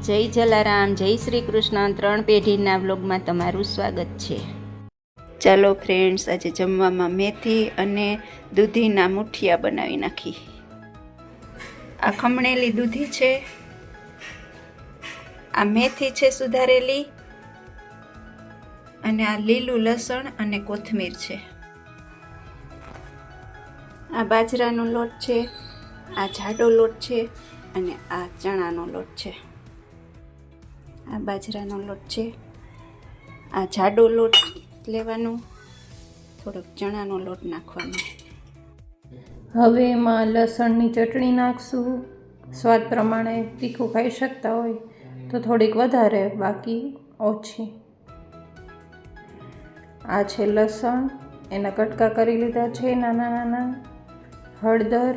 જય જલારામ, જય શ્રી કૃષ્ણ. 3 પેઢીના વ્લોગમાં તમારું સ્વાગત છે. ચાલો ફ્રેન્ડ્સ, આજે જમવામાં મેથી અને દૂધીના મુઠિયા બનાવી નાખી. આ ખમણેલી દૂધી છે, આ મેથી છે સુધારેલી, અને આ લીલું લસણ અને કોથમીર છે. આ બાજરાનો લોટ છે, આ જાડો લોટ છે, અને આ ચણાનો લોટ છે. આ બાજરાનો લોટ છે, આ જાડો લોટ લેવાનો, થોડોક ચણાનો લોટ નાખવાનો. હવે એમાં લસણની ચટણી નાખશું. સ્વાદ પ્રમાણે તીખું ખાઈ શકતા હોય તો થોડીક વધારે, બાકી ઓછી. આ છે લસણ, એના કટકા કરી લીધા છે નાના નાના. હળદર,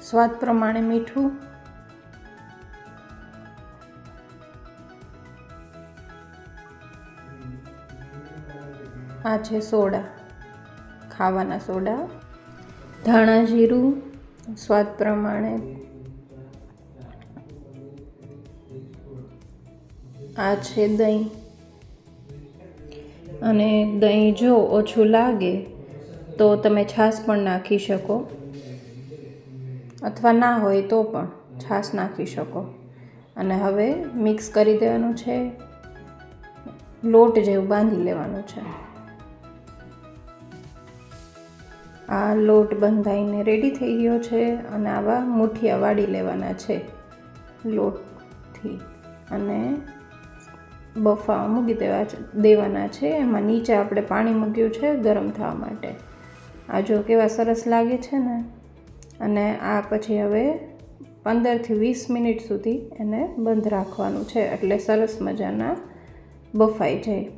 સ્વાદ પ્રમાણે મીઠું, આ છે સોડા, ખાવાના સોડા. ધાણા જીરું સ્વાદ પ્રમાણે. આ છે દહીં, અને દહીં જો ઓછું લાગે તો તમે છાશ પણ નાખી શકો, અથવા ના હોય તો પણ છાશ નાખી શકો. અને હવે મિક્સ કરી દેવાનું છે, લોટ જેવું બાંધી લેવાનું છે. આ લોટ બંધાઈને રેડી થઈ ગયો છે, અને આવા મુઠિયા વાળી લેવાના છે લોટથી, અને બફાવા મૂકી દેવાના છે. એમાં નીચે આપણે પાણી મૂક્યું છે ગરમ થવા માટે. આ જો કેવા સરસ લાગે છે ને. અને આ પછી હવે 15થી 20 મિનિટ સુધી એને બંધ રાખવાનું છે, એટલે સરસ મજાના બફાઈ જાય.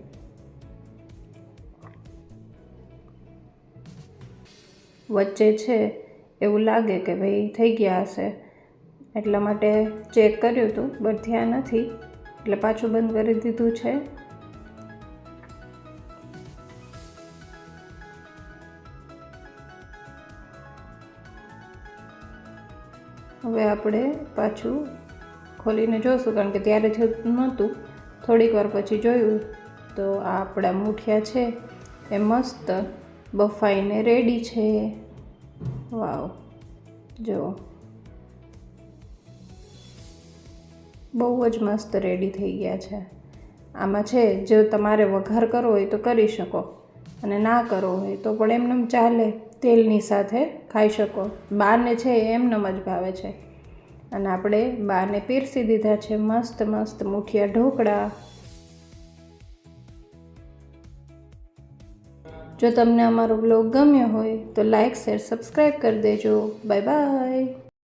વચ્ચે છે એવું લાગે કે ભાઈ થઈ ગયા હશે, એટલા માટે ચેક કર્યું હતું, બટ થયા નથી, એટલે પાછું બંધ કરી દીધું છે. હવે આપણે પાછું ખોલીને જોઈશું, કારણ કે ત્યારે થયું નહોતું. થોડીક વાર પછી જોયું તો આ આપણા મુઠિયા છે એ મસ્ત બફાઈને રેડી છે. વાવ, જો બહુ જ મસ્ત રેડી થઈ ગયા છે. આમાં છે, જો તમારે વઘાર કરવો હોય તો કરી શકો, અને ના કરવો હોય તો પણ એમનેમ ચાલે, તેલની સાથે ખાઈ શકો. બાને છે એમનેમ જ ભાવે છે. અને આપણે બાને પીરસી દીધા છે મસ્ત મસ્ત મુઠિયા ઢોકળા. જો તમને અમારો બ્લોગ ગમ્યો હોય તો લાઈક, શેર, સબસ્ક્રાઈબ કરી દેજો. Bye bye.